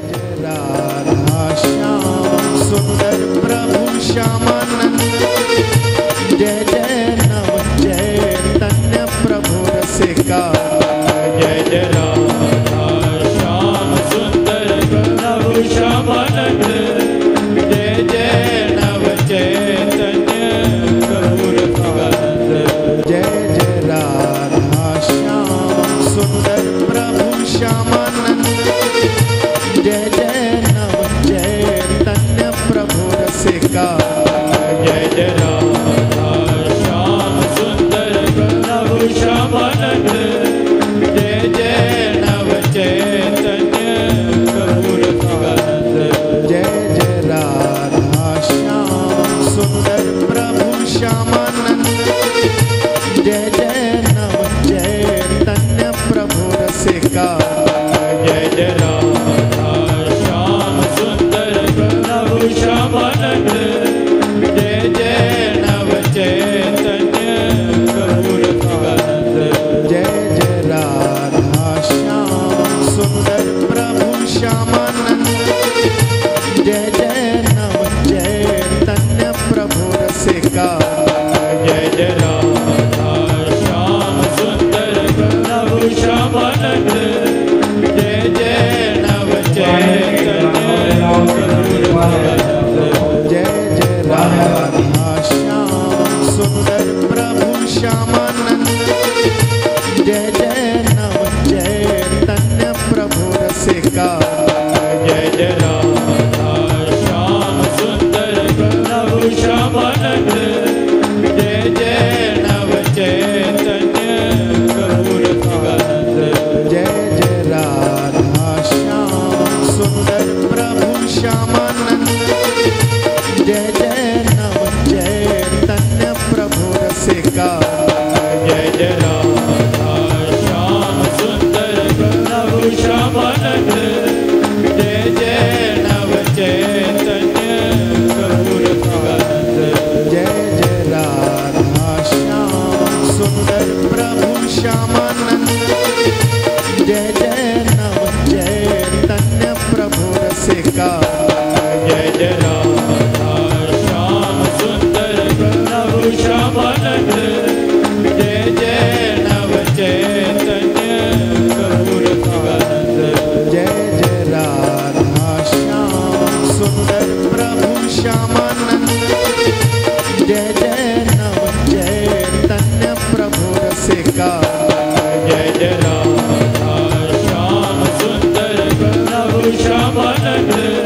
जय राधा श्याम सुंदर प्रभु श्यामानंद। जय जय नव चैतन्य प्रभु रसिका। जय जय राधा श्याम सुंदर प्रभु श्यामानंद। जय जय नव चैतन्य प्रभु रसिका। जय जय राधा श्याम सुंदर प्रभु श्यामानंद। जय जय नव चैतन्य प्रभु रसिका। जय जय राधा श्याम सुंदर प्रभु श्यामानंद। जय जय नव चैतन्य प्रभु रसिका। जय जय राधा श्याम सुंदर प्रभु श्यामानंद। जय जय नव चैतन्य प्रभु रसिका। जय जय राधा श्याम सुंदर प्रभु श्यामानंद। जय जय नव चैतन्य प्रभु रसिका। जय जय राधा श्याम सुंदर प्रभु श्यामानंद। जय जय नव चैतन्य प्रभु रसिका। जय जय राधा श्याम सुंदर प्रभु श्यामानंद। जय जय नव चैतन्य प्रभु रसिका। जय जय राधा श्याम सुंदर प्रभु श्यामानंद। जय जय नव चैतन्य प्रभु रसिका। जय जय राधा श्याम सुंदर प्रभु श्यामानंद। जय जय नव चैतन्य प्रभु रसिका। जय जय राधा श्याम सुंदर प्रभु श्यामानंद। जय जय नव चैतन्य प्रभु रसिका। जय जय राधा श्याम सुंदर प्रभु श्यामानंद। जय जय नव चैतन्य प्रभु रसिका। जय जय राधा श्याम सुंदर प्रभु श्यामानंद। जय जय नव चैतन्य प्रभु रसिका। जय जय राधा श्याम सुंदर प्रभु श्यामानंद। जय जय नव चैतन्य प्रभु रसिका। जय जय राधा श्याम सुंदर प्रभु श्यामानंद। जय जय नव चैतन्य प्रभु रसिका। जय जय राधा श्याम सुंदर प्रभु श्यामानंद।